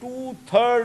2/3